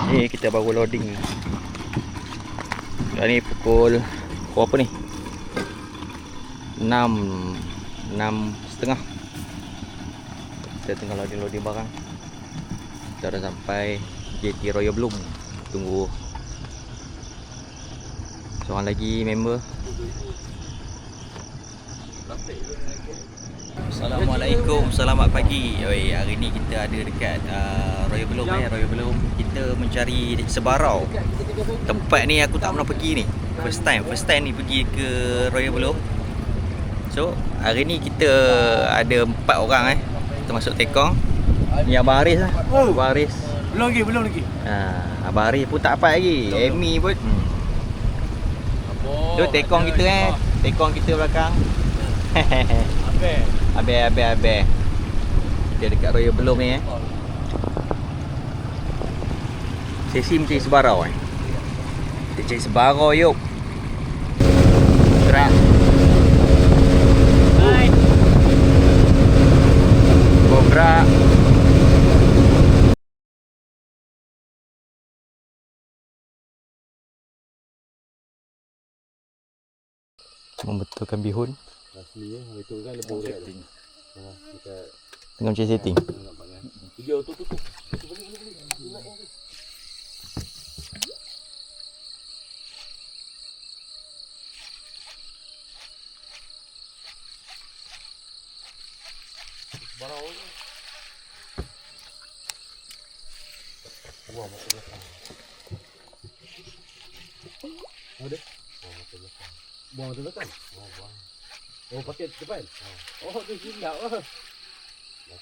Ni kita baru loading. Sekarang ni pukul berapa ni? 6.30. Kita tengah loading barang. Kita dah sampai JT Royal Bloom. Tunggu seorang lagi member. Assalamualaikum, selamat pagi. Oi, hari ni kita ada dekat Royal Bloom. Royal Bloom. Kita mencari sebarau. Tempat ni aku tak pernah pergi ni. First time ni pergi ke Royal Bloom. So, hari ni kita ada 4 orang Kita masuk tekong. Ni Abang Haris lah. Abang Haris. Belum lagi. Abang Haris pun tak dapat lagi. Amy pun. Tu tekong kita Tekong kita belakang. Habis. Kita dekat Royal Bloom ni Sesi mencari sebarau Kita cari sebarau yuk. Gerak. Hai. Gerak. Membetulkan bihun. Asli betulkan lebih berat. Tengah mencari setting. Video tu. Barau. Wah, macam belakang. Ada? Oh, macam belakang. Buang tu belakang? Buang. Oh, pakai depan? Oh, tu silap lah.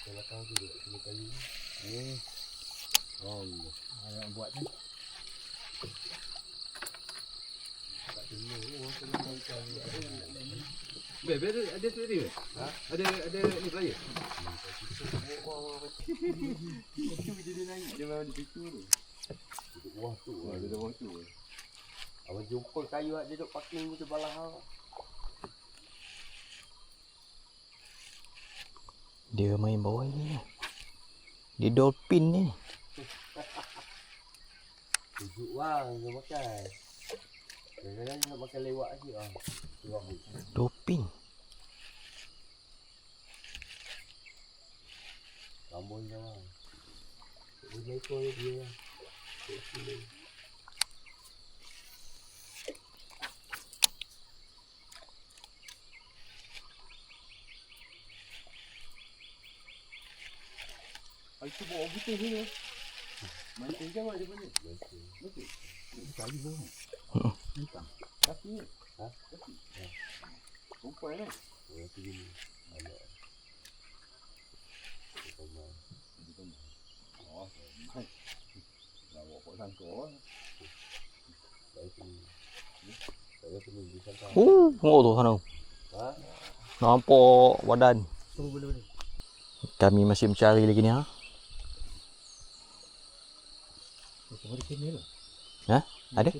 Belakang tu duduk sini kayu. Oh, yang buat ni. Tak kena ada sendiri ke? Ada ni player? Itu dia naik. Dia memang di situ tu. Duduk bawah tu. Duduk bawah tu. Abang jumpa kayu dia duduk parking tu sebelah hang. Dia main bawah ni. Dia dolphin ni. Tujuk bang, dia makan. Kadang-kadang nak makan lewat lagi lah. Dolphin. Sambung je bang. Dia ekor dia lah. Itu bawa putih ni. Mancing ke apa dia punya? Mancing. Kali bang. Hitam. Kaki ni. Kaki. Rumpai lah. Kaki ni. Ada. Oh, baik. Dah bawa pot sangkor. Saya pergi di sana. Tengok tu sana. Nampak badan. Boleh. Kami masih mencari lagi ni Ada?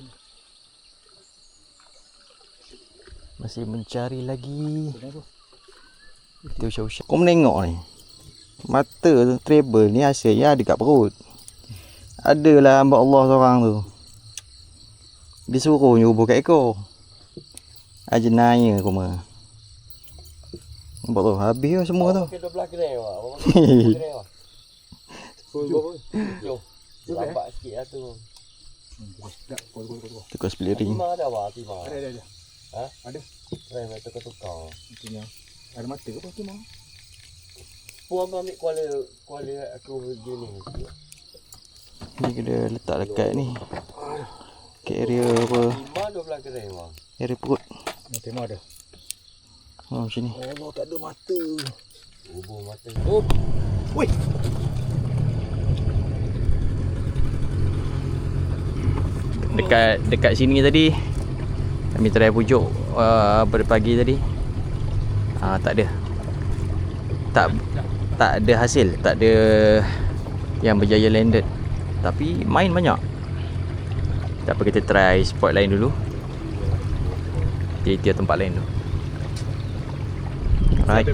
Masih mencari lagi. Kita usah-usah. Kau menengok ni. Mata tu treble ni hasilnya ada kat perut. Adalah hamba Allah seorang tu. Dia suruh nyuruh kat ekor. Ajenaya kau mah. Nampak tu habis lah semua tu. Pakai 12 gram awak. Awak pakai 12 gram awak. Jom. Lambat sikit lah tu. Tukar split ring. Timah ada awak? Timah? Ada. Ada. Rem nak tukar-tukar. Itunya. Ada mata ke apa timah? Puan ambil kuala aku gini. Ni kena letak dekat ni. Ke area apa? Timah 12 gram awak. Area perut. Timah ada. Macam ni. Allah, tak ada mata. Ubur mata. Woi. Dekat sini tadi kami try pujuk pada pagi tadi. Tak ada. Tak ada hasil, tak ada yang berjaya landed. Tapi main banyak. Tak apa, kita try spot lain dulu. Tiap tempat lain tu. Alright.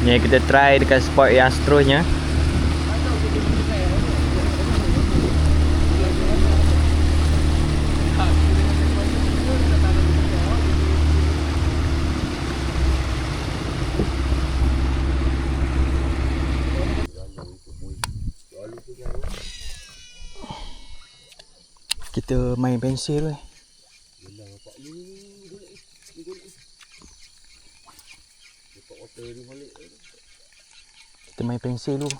Ni kita try dekat spot yang seterusnya. Kita main pensil weh. Kita main pensil dulu.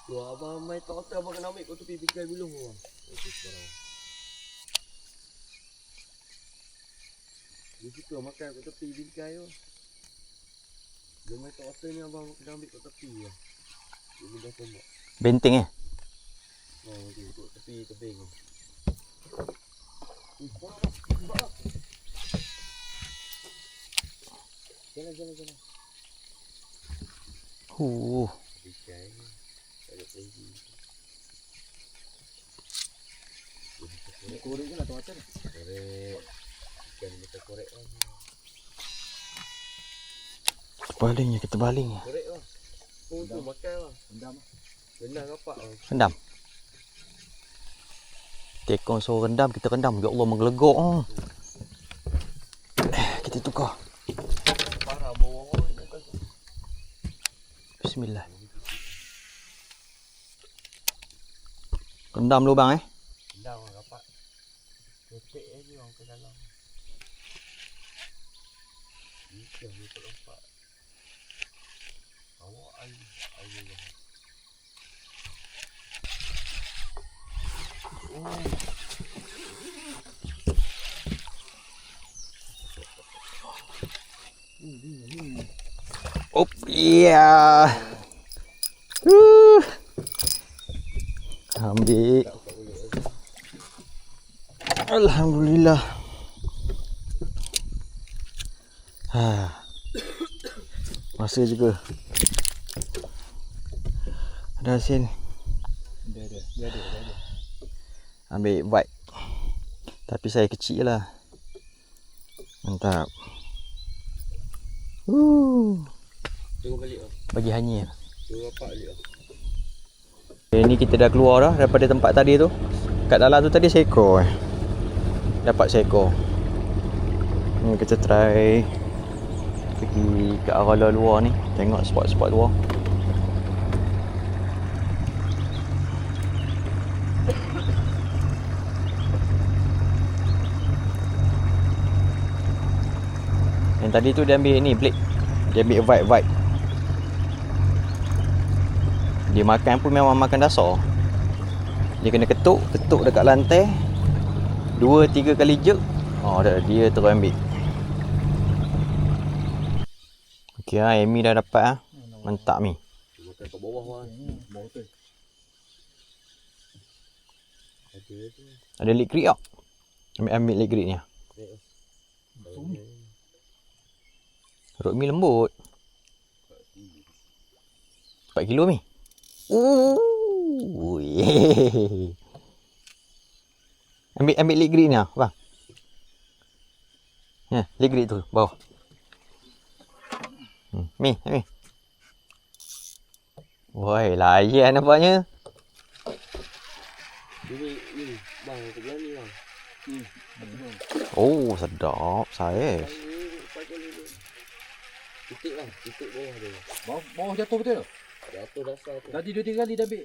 Tu abang main tak hotel abang kena ambil kau tepi bingkai belum bang. Okey sekarang. Dia suka makan kat tepi bingkai tu. Dia main tak hotel ni abang kena ambil kat tepi lah. Dia mudah tembak. Benteng eh? Oh okey kat tepi tebing tu. Jalan. Bingkai ni. Tak ada tinggi. Korek je lah tu atas. Korek. Ikan macam korek lah. Balingnya kita baling. Korek lah. Oh tu makan lah. Rendam. Rendam kapak lah. Rendam. Tekong suruh rendam, kita rendam. Ya Allah menggelegok. Kita tukar. Parah bawah. Bismillah. Rendam lubang eh. Rendam lah kapak. Kepek je orang ke dalam. Ikan ni tak nampak. Awak air lah. Oh iya. Ambil. Alhamdulillah. Masa juga. Ada hasil. Dia ada. Ambil bite. Tapi saya kecil je lah. Mantap. Tengok balik lah. Bagi hanya. Tengok kapak balik lah. Ni kita dah keluar dah daripada tempat tadi tu. Kat dalam tu tadi seekor. Dapat seekor. Ni kita try pergi ke arah luar ni. Tengok spot-spot luar. Yang tadi tu dia ambil ni blade. Dia ambil vibe. Dia makan pun memang makan dasar. Dia kena ketuk dekat lantai 2-3 kali jerk. Oh dah dia terus ambil. Okey ah, Amy dah dapat ah. Mantap ni. Makan kat bawah lah. Bawah tu. Ada tu. Ada lead grip tak? Ambil lead grip ni. Rod mi lembut. 4 kilo mi. Ambil lead grip ni ah, bang. Ya, lead grip tu bawah. Mi. Woi, layan nampaknya. Ini bang aku bilang ni bang. Oh, sedap saiz. Titik lah, titik bawah dia. Bawah jatuh betul tak? Jatuh dasar tu. Tadi 2-3 kali dah ambil.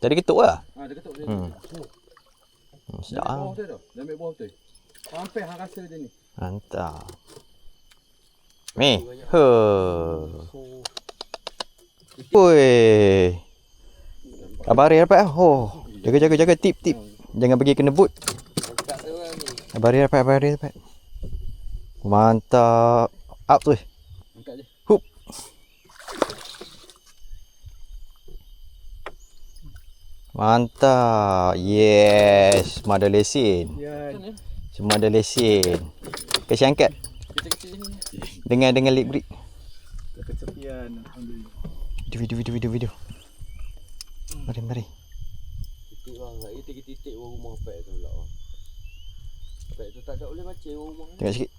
Tadi ketuk lah. Dia ketuk dia. Sedap Bawah ah. betul tak? Dah ambil bawah betul. Sampai hang rasa dia ni. Mantap. Mi. Oi. Abari dapat ah. Oh, jaga tip. Jangan bagi kena boot. Angkat dia lah ni. Abari dapat. Mantap. Up tu. Angkat je. Hup. Mantap. Yes, semua ada lesen. Ya. Semua ada lesen. Kasih angkat. Kecil-kecil ni. Dengan lip grip. Kesepian. Alhamdulillah. Video. Mari. Titik bang, tak titik titik rumah pek tu lah. Pek tu tak ada boleh macam rumah. Tengok sikit.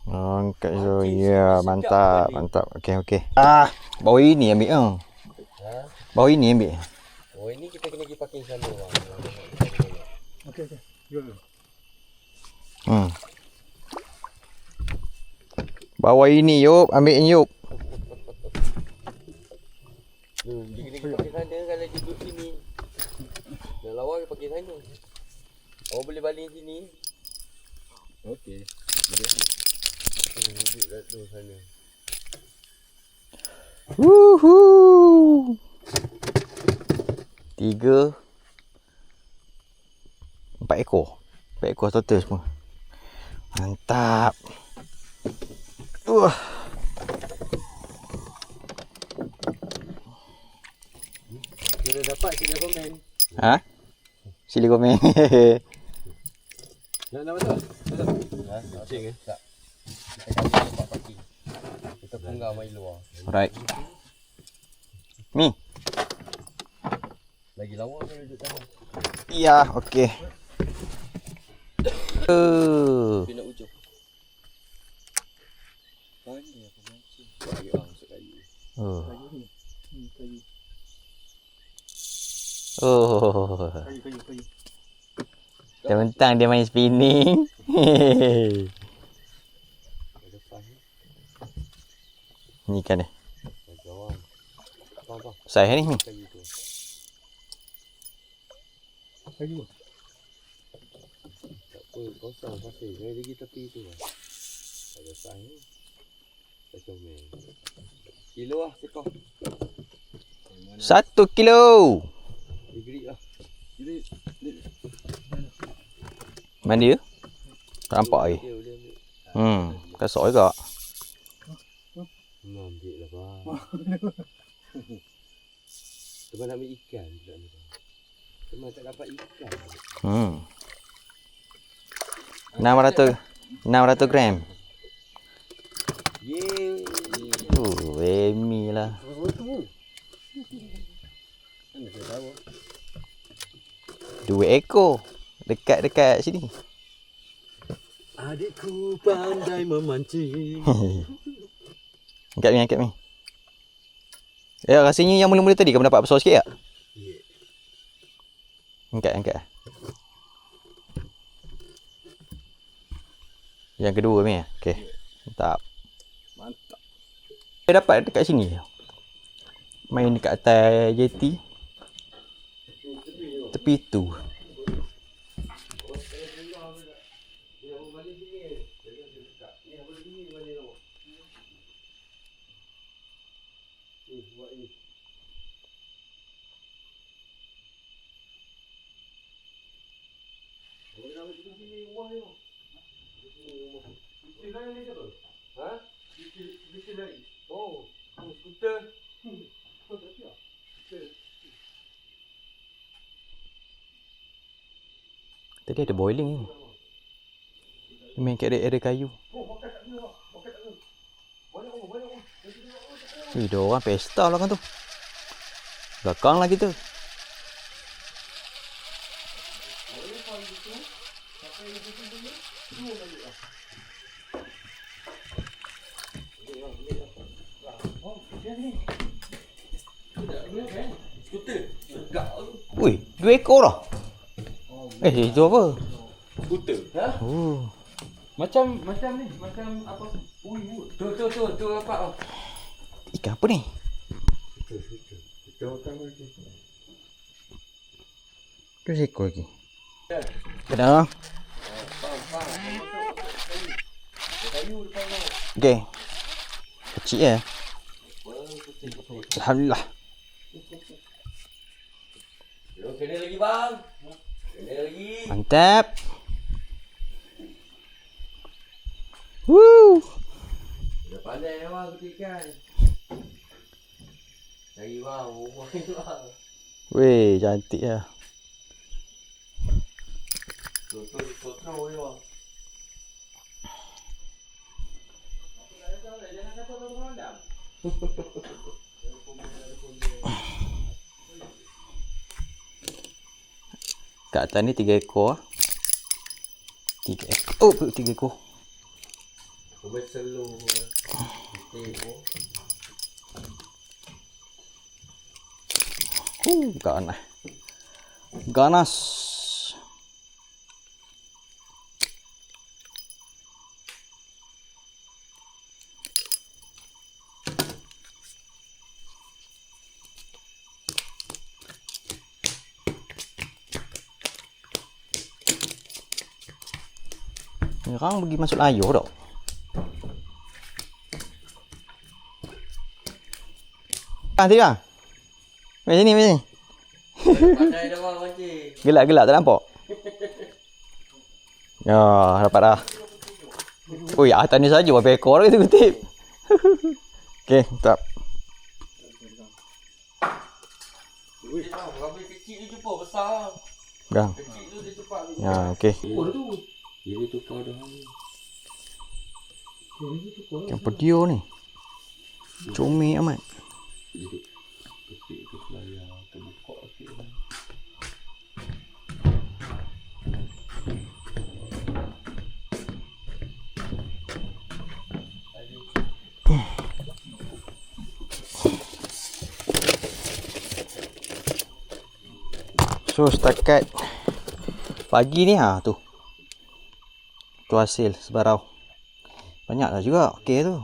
Angkat so. Ya, mantap, mantap. Okey. Bawah ini ambil ah. Ha? Bawah ini ambil. Oh ini kita kena pergi parking sana bang. Okey. Jom. Bawah ini Yop, ambil ni Yop. Dia kena pergi parking sana kalau dia duduk sini. Yang lawa dia parking sana. Orang boleh baling sini. Okey. Duduk kat tu sana. Woohoo. 3 4 ekor. 4 ekor total semua. Mantap. Kira dapat sila komen. Ha? Sila komen. Nak betul? Ha? Cing eh? Tak. Kita kali tempat parking. Kita punggar main luar. Alright. Ni. Lagi lawa kan duduk sana. Ya, okey. Dia nak ujung. Pandai aku mancing. Kayu masuk kayu. Kayu. Oh. Kayu. Tentang dia main spinning. Depan ni. Ni kan ni. Jawab. Bang. Saya ni. Kayu tu. Kayu. Tak apa, kosong pasir. Jangan lagi tepi tu lah. Ada sahih ni. Tak comel. Kilo lah, sekor. 1 kilo. Degree lah. Mana dia? Tak nampak air. Dia boleh ambil. Kasar juga. Ambil lah bang. Teman nak ambil ikan pula ni bang. Teman tak dapat ikan. 600 gram. Yeay. Emi lah. Betul. Mana saya tahu. 2 ekor. Dekat sini. Adikku pandai memancing. Angkat ni. Ya, rasanya yang mula-mula tadi kamu dapat besar sikit tak? Yeah. Angkat. Yang kedua ni. Okey. Mantap. Saya dapat dekat sini. Main dekat atas jeti. Tepi tu. Oh, skuter. Tadi ada boiling ni. Dia main kat area kayu. Dia orang pesta lah kan tu. Belakang lah kita. Wih, 2 ekor lah. Itu apa? Skuter. Ha? Oh. Macam ni, macam apa? Tu apa? Ikan apa ni? Kita makan lagi. Tu seekor lagi. Kena. Okey. Kecil ya. Alhamdulillah. Kena lagi bang. Kena lagi. Mantap. Woo. Dah pandai bang kutikan. Lagi bang, rumah ni bang. Weh, cantik lah. Kotor boleh bang. Jangan kata orang berondam. Kat atas ni 3 ekor. 3 ekor. Oh, 3 ekor. Berselu. Tengok. Ganas. Ganas. Orang pergi masuk air tak? Nanti lah. Mari sini, mari sini. Pandai dah bang mancing. Gelak-gelak tak nampak? Ya, dapat dah. Ui, atas ni saja berapa ekor lagi tu kutip. Okey, tak. Ui, habis kecil tu jumpa besar. Gang. Kecil tu dia cepat. Ya, okey. Oh tu. Ini tukar dah. Yang pedio ni. Comel amat. Kecil tu selayar terbuka sikit. So setakat pagi ni tu. Tu hasil sebarau. Banyak dah juga. Okey tu.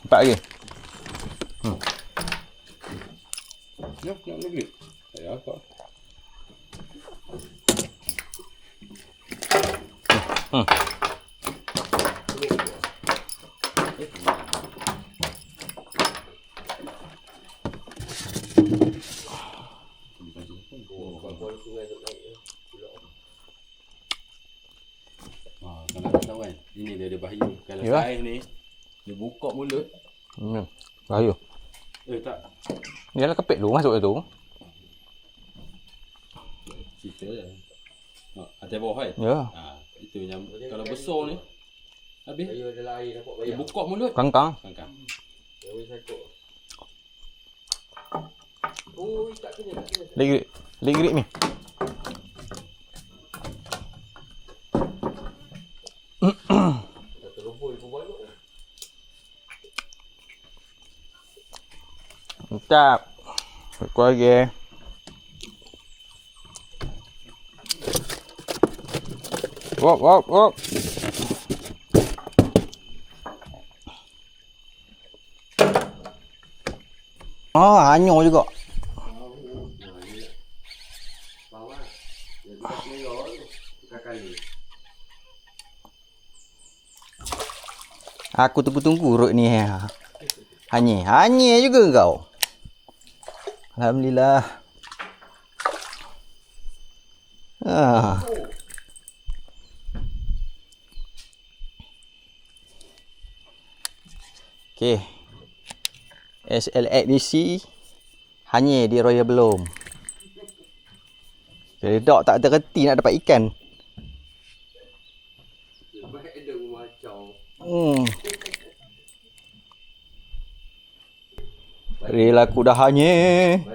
Empat lagi. Nak lagi. Ya apa? Kalau tahu kan, ini dia ada bahaya. Kalau Ya. saiz ni, dia buka mulut. Bahaya. Tak. Yalah kepit dulu masuk tu. Cerita je. Atas bawah kan? Ya. Itu yang kalau besar ni, habis dia buka mulut. Kangkang. Kangkang. Lagi ni. Mantap. Aku lagi. Wop. Oh, hanyur juga. Aku tunggu-tunggu urut ni. Hanyir juga kau. Alhamdulillah. Okey. SLXDC hanyir di Royal belum. Jadi dok tak terhenti nak dapat ikan. Rela aku dah hanyir.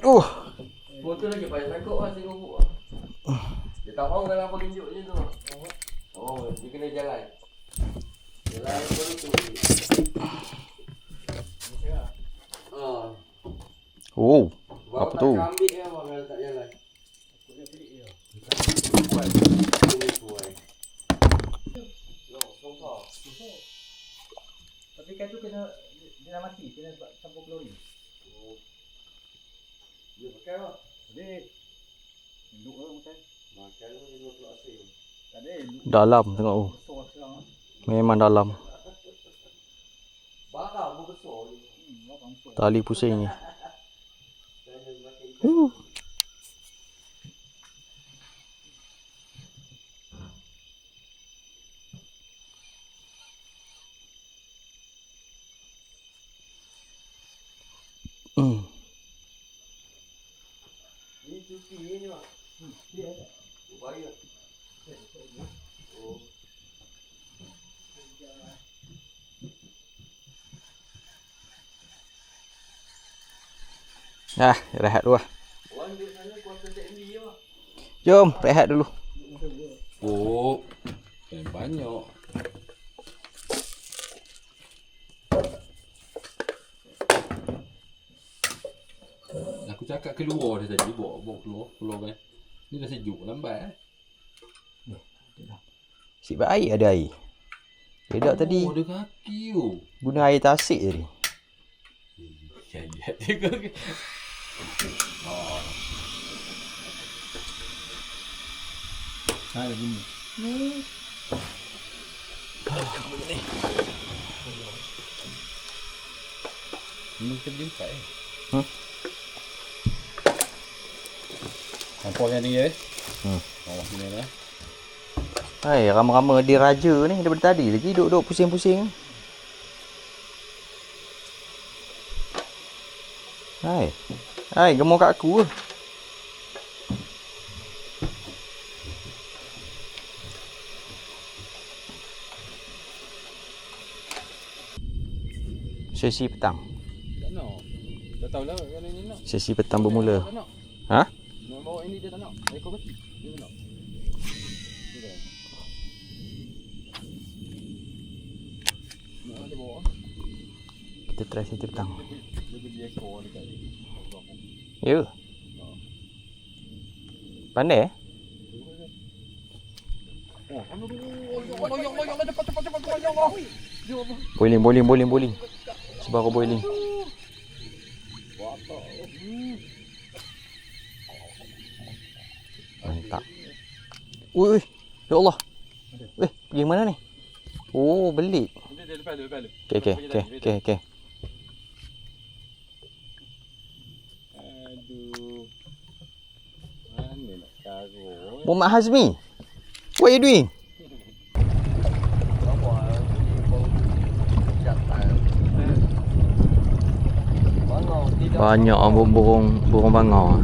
Foto lagi banyak takut lah tengok buat. Dia tak mahu kalau apa tunjuk je tu. Oh, dia kena jalan. Jalan baru tu. Apa tu? Ambil dia abang kalau tak jalan. Aku dia pelik dia. Tapi kan tu kena dia dah mati, kena campur klorin. Dia pakai lah. Jadi duduk lah makan. Makan lah dia pula asyik. Tak ada duduk Dalam tengok tu. besar sekarang. Memang dalam. Barang pun besar ni. Orang besar. Tali pusing ni. Ini cuci ni mak. Dia ada. Bahaya. Oh. Rehat dulu lah. Jom, rehat dulu. Oh, banyak. Aku cakap keluar dia tadi, bawa keluar kan. Ni dah sejuk lambat. Si air ada air. Bedak tadi. Oh, ada kaki tu. Guna air tasik tadi. Lihat dia ke. Ada bunyi. Ini kita beli empat Nampak yang tinggi Oh, sini lah. Hai, rama-rama dia raja ni daripada tadi lagi duduk pusing-pusing. Hai, gemuk kat aku ke? Sesi petang. Tak nak. Tak tahulah kalau ni nak. Sesi petang bermula. Tak nak. Ha? Nak bawa ini dia tak nak. Ekor kaki. Dia tak nak. Dia tak nak. Nak dia bawa. Kita try sesi petang. Dia beli ekor dekat ni. Ya. Pandai eh? Oh, Allah, cepat, ya Allah. Boiling. Sebaru boiling. Mantap. Ui, ya Allah. Pergi mana ni? Oh, belik. Dia lepas lu. Okey. Aduh. Mana nak taruh? Muhammad Hazmi. What are you doing? Banyak burung bangau.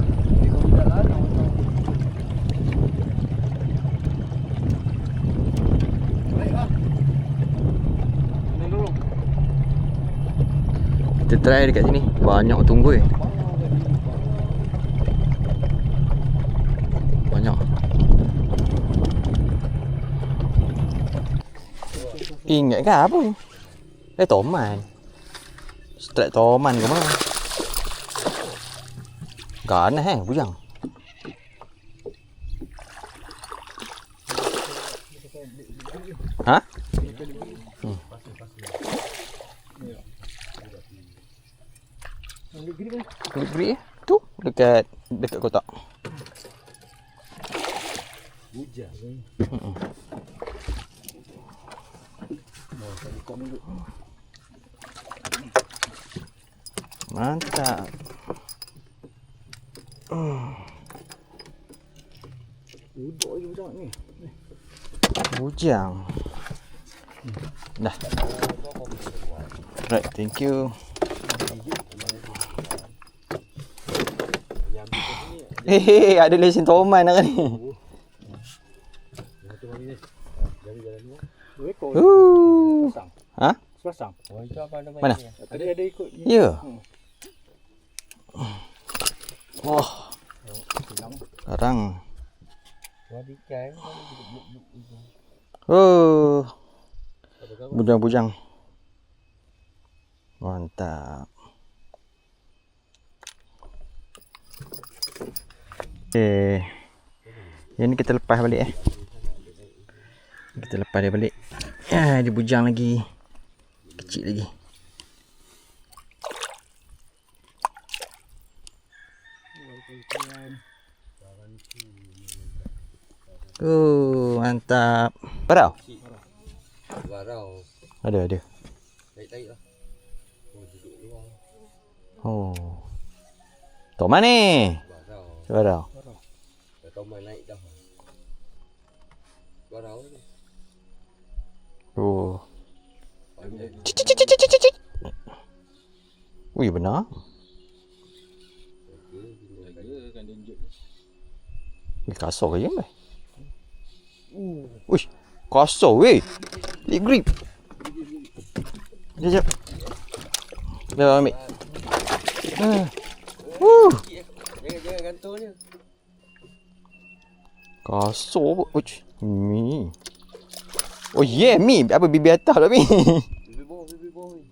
Kita try dekat sini. Banyak tunggu Banyak. Ingat ke apa ni? Toman. Strike toman ke mana? Ganas bujang. Ha? Geri tu dekat kotak. Hujan. Mantap. Duduk je bujang ni. Bujang. Dah. Right, thank you. Hehehe, ada lesen toman hari ni. Ha? Sepasang. Mana? Ada ikut. Ya. Wah. Sekarang. Oh. Bujang-bujang. Mantap. Okay. Yang ni kita lepas balik Kita lepas dia balik. Dia bujang lagi. Kecil lagi. Mantap. Barau? Barau. Ada. Tarik lah. Oh, duduk luar. Oh. Toman ni. Barau. Barau. Toman naik dah. Barau ni. Oh. Panjang. Cik. Wih, benar. Kan dia injek. Wih, kasar ke je, Wih, kasar weh. Leg grip. Sekejap. Dah ambil. Jangan gantung je. Kasar pun. Uish, Mi. Oh yeah, Mi. Apa bibi atas pula Mi? Bibi bawah ni.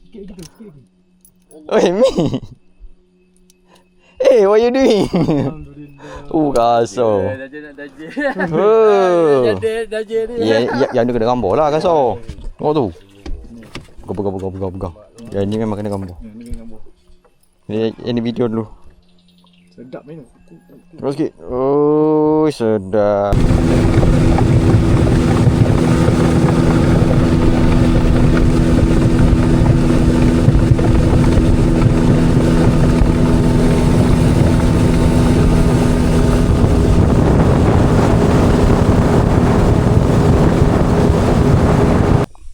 Sikit lagi. Oi, Mi. Hey, what you doing? Alhamdulillah. Kasar. Dah nak dajil. Oh. Dajil ni. Yang dia kena gambar lah kasar. Tengok tu. Pegang. Yang ni memang kena gambar. Ni gambar. Ini video dulu. Sedap ni. Terus sikit. Oh, sedap.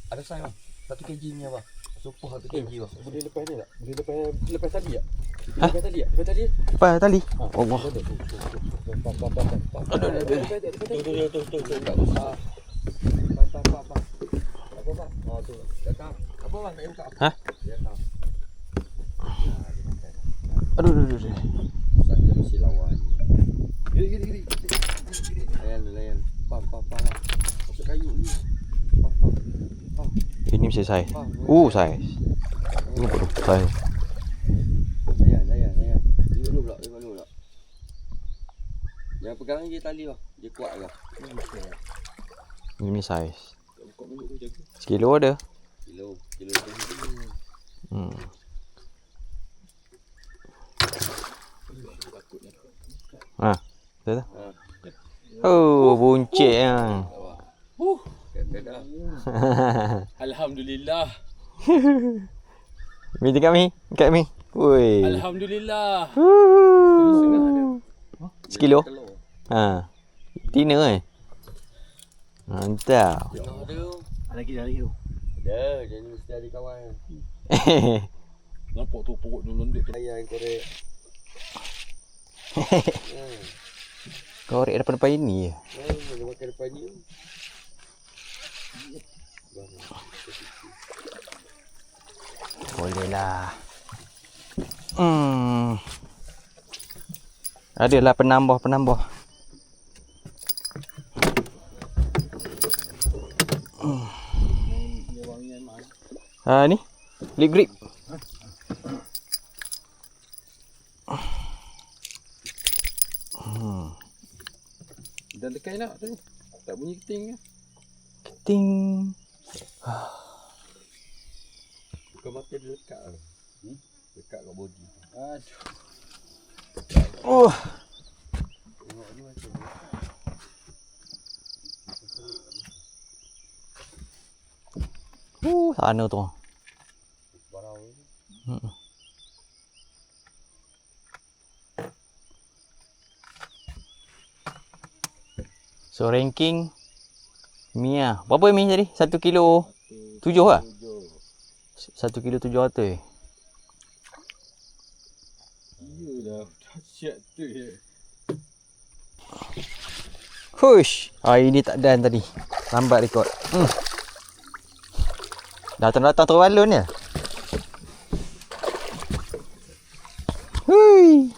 Ada sign bang. 1 kg ni abang. Sumpah 1 kg bang. Boleh lepas ni tak? Boleh lepas tali tak? Lepas tali tak? Lepas tali? Apa tali? Allah. Hah? Aduh. Saya mesti lawan. Gini. Layan. Pam. Masuk kayu ni. Pam. Ini mesti saiz. Saiz. Tengok tu, saiz. Layan. Tengok dulu pula. Jangan pegang je tali bang. Dia kuat ke? Ini saiz. Sekilo ada. Kilo. Betul tak? Oh, buncit yang. Dah. Alhamdulillah. Mi dekat Mi. Woi. Alhamdulillah. Sekilo? Ha. Tina Mantap. Ada lagi tu. Ada, jadi mesti ada kawan. Nampak tu pokok londek tu. Ayah yang korek. Korek depan ini je. Dia makan depan ni. Boleh lah. Adalah penambah. Ni lip grip. Dah dekat nak tu. Tak bunyi keting ke? Ting. Kau mata dia lekat ke? Lekat kat body. Aduh. Tengok ni macam ni. Sana tu. Barau ni. So ranking Mia. Berapa Mi tadi? 1 kilo 7 lah? 1 kilo 700. Iyalah, dahsyat tu ya. Hush. Ini tak dan tadi. Lambat rekod. Datang terbalun je. Hui.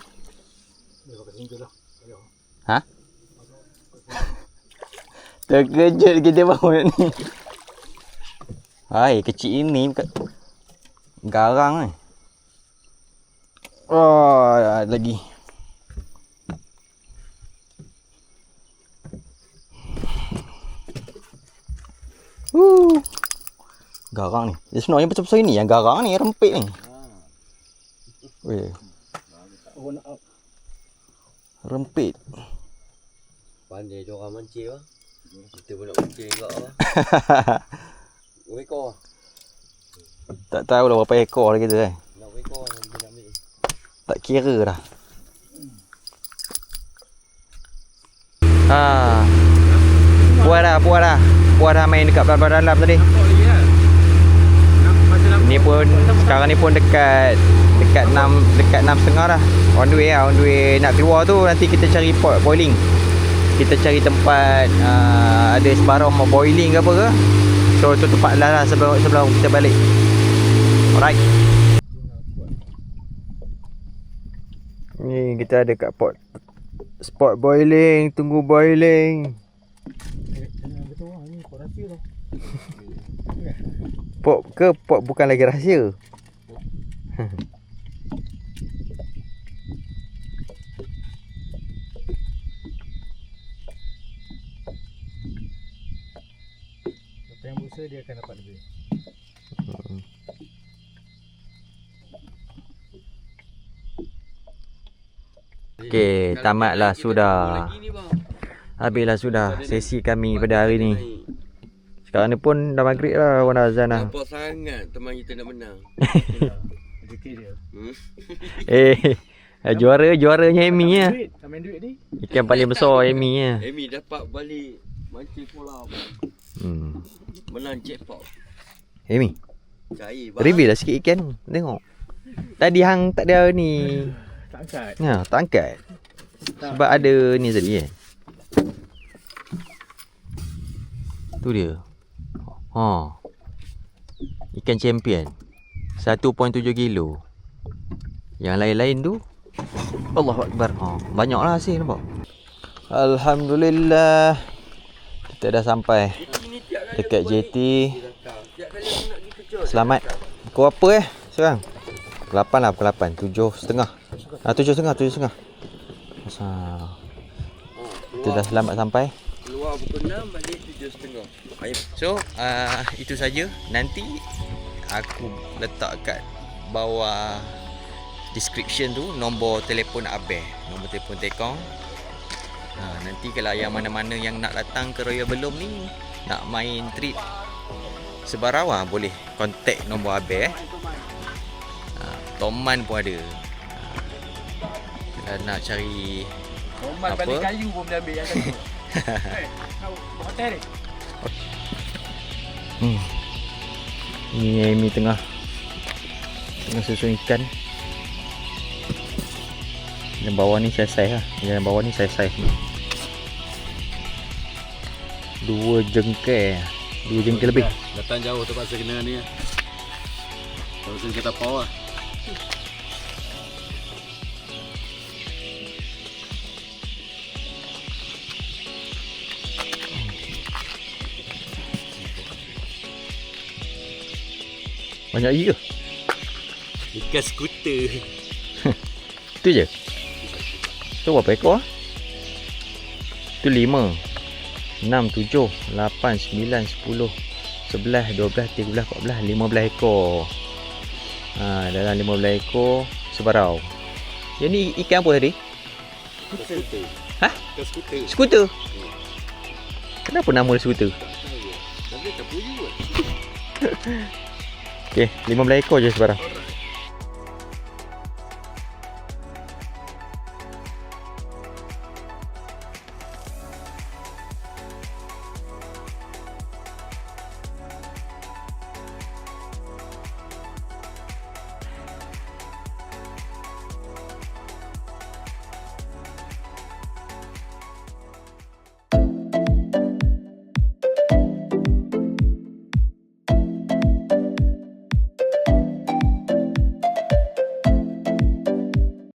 Ha? Terkejut kita bangun ni. Hai, kecil ini garang ni. Oh, lagi. Garang ni. Dia sebenarnya besar-besar ni yang garang ni, rempit ni. Weh. Rempit. Pandai dia orang mancing lah. Kita pun nak mancing juga lah. Berapa ekor? Tak tahu lah berapa ekor lah kita kan. Nak ekor lah dia nak ambil. Tak kira dah. Puas dah main dekat belah dalam tadi. Ni pun sekarang ni pun dekat 6.30 dah. On the way nak keluar tu nanti kita cari pot boiling. Kita cari tempat ada sebarang mau boiling ke apa ke. So tu tempat lah sebelum kita balik. Alright. Kita ada kat spot boiling, tunggu boiling. Betul lah, ni pot rahsia tau. Pot bukan lagi rahsia. Siapa yang berusaha dia akan dapat lebih. Okey, tamatlah sudah. Habislah sudah sesi kami pada hari ni. Sekarang ni pun dah maghrib lah, orang dah azan lah. Nampak sangat teman kita nak menang. Rezeki dia. Juaranya Amy ya. Nak main duit ni. Ikan paling besar Amy ya. Amy dapat balik mancing kolam. Menang jackpot. Amy, Cair reveal lah sikit ikan tu. Tengok. Tadi hang tak ada ni. Tak angkat. Ya, tak angkat. Sebab ada ni tadi kan. Tu dia. Ikan champion 1.7 kilo. Yang lain-lain tu Allahu Akbar. Banyaklah hasil nampak. Alhamdulillah. Kita dah sampai dekat JT. Selamat. Pukul apa sekarang? 8 lah, pukul 8. 7.30. 7.30. Kita dah selamat sampai. Keluar pukul 6 balik 7.30. So, itu saja. Nanti aku letak kat bawah description tu nombor telefon Abel, nombor telefon Tekong. Nanti kalau yang mana-mana yang nak datang ke Royal Belum ni, nak main trip Sebarau, boleh contact nombor Abel. Toman pun ada. Kalau nak cari Toman apa? balik kayu pun boleh ambil yang tadi. Kau hotel ni. Ni Amy tengah susun ikan. Yang bawah ni saiz-saiz lah. Yang bawah ni saiz-saiz ni. 2 jengkal lebih. Datang jauh terpaksa kena ni. Terpaksa kita power. Banyak lagi ke? Ikan skuter. Itu je. Tu berapa ekor ah? Tu 5 6, 7, 8, 9, 10, 11, 12, 13, 14, 15 ekor. Dalam 15 ekor sebarau. Yang ni ikan apa tadi? Skuter. Hah? Ikan skuter. Skuter? Kenapa nama dia skuter? Tapi tak puyu. Okey, 15 ekor je sebarau.